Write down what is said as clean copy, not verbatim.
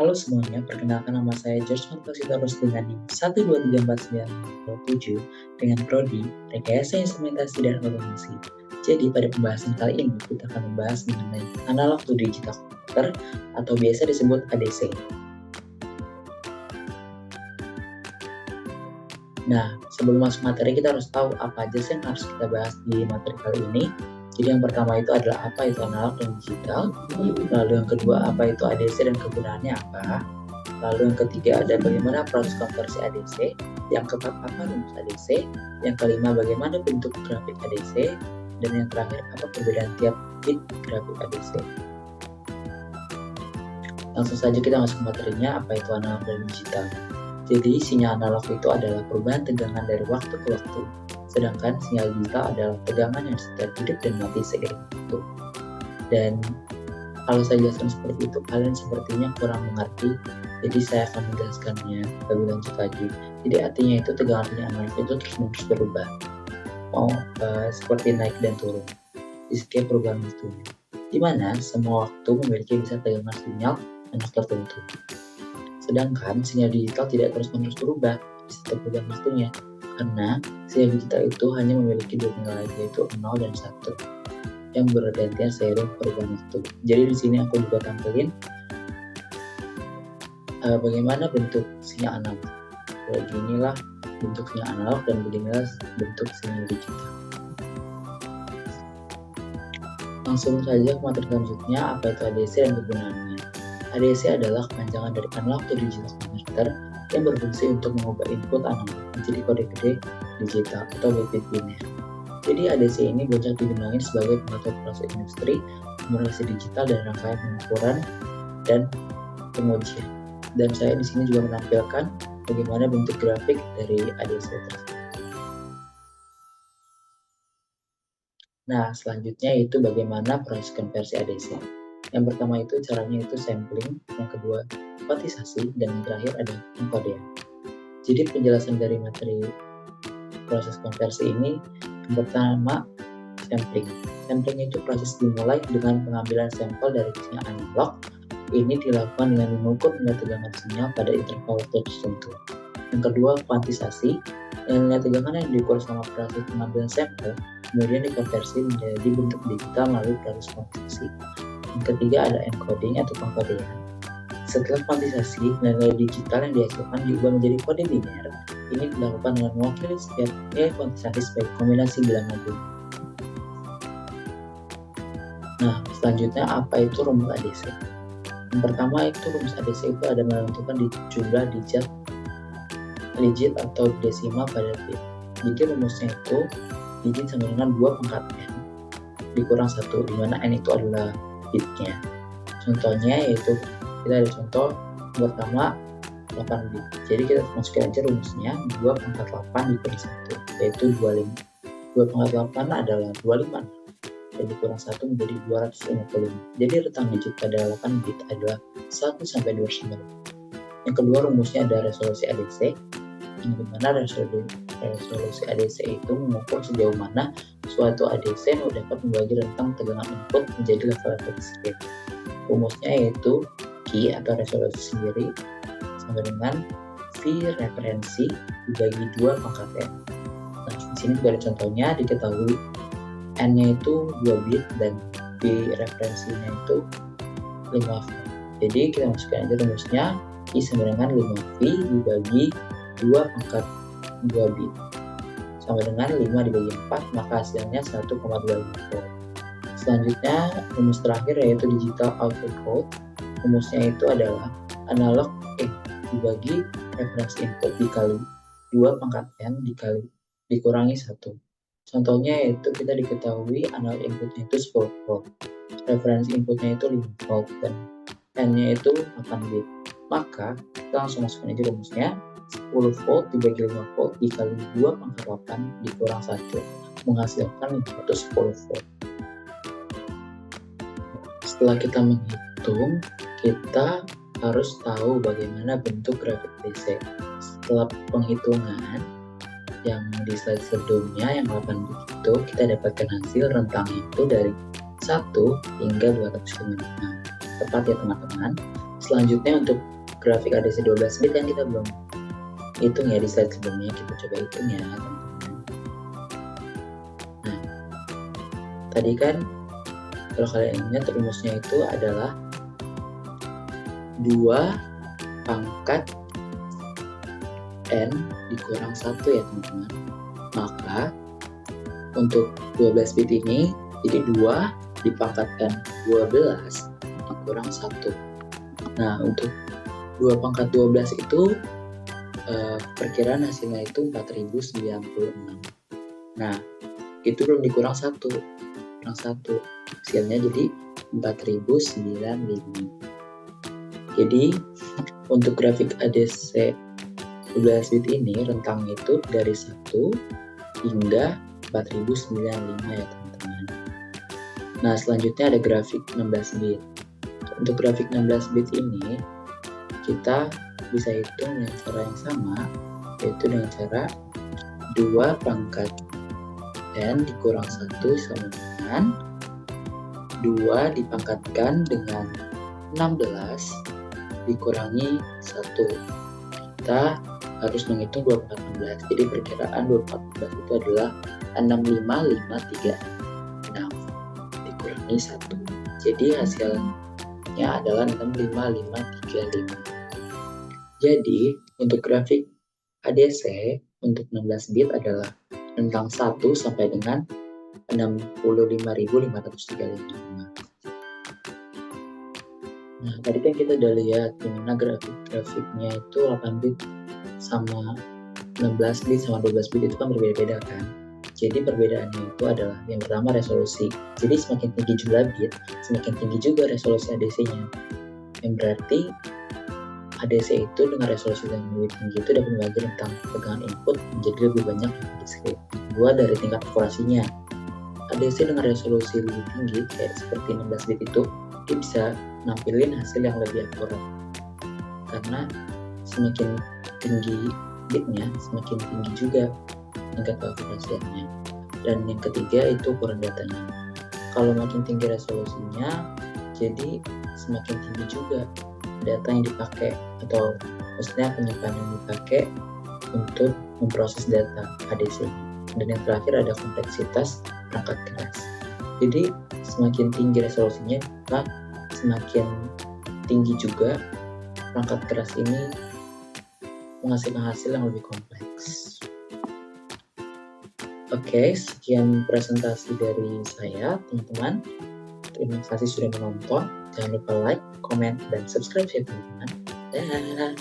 Halo semuanya, perkenalkan nama saya George Martositorus dengan NIM 1234907 dengan Prodi Rekayasa Instrumentasi dan Otomasi. Jadi pada pembahasan kali ini kita akan membahas mengenai analog to digital converter atau biasa disebut ADC. Nah, sebelum masuk materi kita harus tahu apa aja sih yang harus kita bahas di materi kali ini. Jadi yang pertama itu adalah apa itu analog dan digital, lalu yang kedua apa itu ADC dan kegunaannya apa, lalu yang ketiga ada bagaimana proses konversi ADC, yang keempat apa rumus ADC, yang kelima bagaimana bentuk grafik ADC, dan yang terakhir apa perbedaan tiap bit grafik ADC. Langsung saja kita masuk ke materinya, apa itu analog dan digital. Jadi sinyal analog itu adalah perubahan tegangan dari waktu ke waktu, sedangkan sinyal digital adalah tegangan yang setiap hidup dan mati seiring waktu. Dan kalau saya jelaskan seperti itu, kalian sepertinya kurang mengerti, jadi saya akan menjelaskannya lebih lanjut lagi. Jadi artinya itu tegangan sinyal analog itu terus-menerus berubah, seperti naik dan turun di setiap perubahan waktu, di mana semua waktu memiliki bisa tegangan sinyal analog tertentu. Sedangkan sinyal digital tidak terus-menerus berubah di setiap perubahan waktunya, karena sinyal digital itu hanya memiliki dua nilai, yaitu 0 dan 1, yang bergantian seiring perubahan waktu. Jadi di sini aku juga tampilin bagaimana bentuk sinyal analog. Beginilah bentuk sinyal analog dan beginilah bentuk sinyal digital. Langsung saja ke materi selanjutnya, apa itu ADC dan kegunaannya. ADC adalah kepanjangan dari analog to digital converter yang berfungsi untuk mengubah input analog menjadi kode gede digital atau bit biner. Jadi ADC ini banyak digunakan sebagai pengatur proses industri, komunikasi digital dan rangkaian pengukuran dan pengujian. Dan saya di sini juga menampilkan bagaimana bentuk grafik dari ADC tersebut. Nah, selanjutnya itu bagaimana proses konversi ADC. Yang pertama itu caranya itu sampling, yang kedua kuantisasi, dan yang terakhir ada pengkodean. Jadi penjelasan dari materi proses konversi ini, yang pertama sampling. Sampling itu proses dimulai dengan pengambilan sampel dari sinyal analog. Ini dilakukan dengan mengukur nilai tegangan sinyal pada interval waktu tertentu. Yang kedua kuantisasi, nilai tegangan yang diukur selama proses pengambilan sampel kemudian dikonversi menjadi bentuk digital melalui proses kuantisasi. Yang ketiga ada encoding atau pengkodean. Setelah kuantisasi, nilai digital yang dihasilkan diubah menjadi kode biner. Ini dilakukan dengan mewakili setiap nilai kuantisasi sebagai kombinasi bilangan agung. Nah, selanjutnya apa itu rumus ADC? Yang pertama itu rumus ADC itu ada menentukan di jumlah digit atau desimal pada bit. Jadi rumusnya itu digit sama dengan 2 pangkat n dikurang 1, di mana n itu adalah bitnya. Contohnya yaitu kita ada contoh pertama 8 bit. Jadi kita masukin aja rumusnya 2 pangkat 8 dikurang 1, yaitu 25. 2 pangkat 8 adalah 25 dan dikurang 1 menjadi 255. Jadi rentang digit pada 8 bit adalah 1 sampai 200. Yang kedua rumusnya ada resolusi ADC, yang dimana resolusi ADC itu mengukur sejauh mana suatu ADC dapat membagi rentang tegangan input menjadi level discrete. Rumusnya yaitu Q atau resolusi sendiri sama dengan V referensi dibagi 2 pangkat n. Nah, di sini juga ada contohnya, diketahui n-nya itu 2 bit dan V referensinya itu 5V. Jadi kita masukkan aja rumusnya I sama dengan 5V dibagi 2 pangkat 2 bit sama dengan 5 dibagi 4, maka hasilnya 1,25 volt. Selanjutnya rumus terakhir yaitu digital output code. Rumusnya itu adalah analog dibagi referensi input dikali 2 pangkat n dikurangi 1. Contohnya yaitu kita diketahui analog inputnya itu 10 volt, referensi inputnya itu 5 volt dan n-nya itu 8 bit. Maka kita langsung masukkan aja rumusnya 10 volt dibagi 5 volt dikali 2 pangkat 8 dikurang 1 menghasilkan 510 volt. Setelah kita menghitung, kita harus tahu bagaimana bentuk grafik ADC. Setelah penghitungan yang di slide sebelumnya yang 8 bit itu, kita dapatkan hasil rentang itu dari 1 hingga 255. Tepat ya teman-teman. Selanjutnya untuk grafik ADC 12 bit kan kita belum hitung ya di slide sebelumnya, kita coba hitung ya teman-teman. Nah, tadi kan kalau kalian ingat rumusnya itu adalah 2 pangkat N dikurang 1 ya teman-teman. Maka untuk 12 bit ini, jadi 2 dipangkatkan 12 dikurang 1. Nah, untuk 2 pangkat 12 itu perkiraan hasilnya itu 4096. Nah, itu belum dikurang 1. Kurang 1. Hasilnya jadi 4095. Jadi, untuk grafik ADC 12 bit ini rentangnya itu dari 1 hingga 4095 ya teman-teman. Nah, selanjutnya ada grafik 16 bit. Untuk grafik 16 bit ini kita bisa hitung dengan cara yang sama, yaitu dengan cara 2 pangkat N dikurang 1 sama dengan 2 dipangkatkan dengan 16 dikurangi 1. Kita harus menghitung 2 pangkat 16. Jadi perkiraan 2 pangkat 16 itu adalah 65536 dikurangi 1. Jadi hasilnya adalah 65535. Jadi untuk grafik ADC untuk 16 bit adalah rentang 1 sampai dengan 65.535. Nah, tadi kan kita udah lihat gimana grafiknya itu 8 bit sama 16 bit sama 12 bit itu kan berbeda-beda kan. Jadi perbedaannya itu adalah yang pertama resolusi. Jadi semakin tinggi jumlah bit, semakin tinggi juga resolusi ADC-nya. Yang berarti ADC itu dengan resolusi yang lebih tinggi itu dapat membagi rentang tegangan input menjadi lebih banyak yang diskrit. Kedua, dari tingkat akurasinya. ADC dengan resolusi lebih tinggi kayak seperti 16 bit itu, dia bisa nampilin hasil yang lebih akurat. Karena semakin tinggi bitnya, semakin tinggi juga tingkat keakurasiannya. Dan yang ketiga itu ukuran datanya. Kalau makin tinggi resolusinya, jadi semakin tinggi juga data yang dipakai, atau maksudnya penyimpanan yang dipakai untuk memproses data ADC. Dan yang terakhir ada kompleksitas perangkat keras. Jadi semakin tinggi resolusinya, maka semakin tinggi juga perangkat keras ini menghasilkan hasil yang lebih kompleks. Oke, sekian presentasi dari saya, teman-teman. Terima kasih sudah menonton. Jangan lupa like, comment, dan subscribe ya teman-teman. Dadah!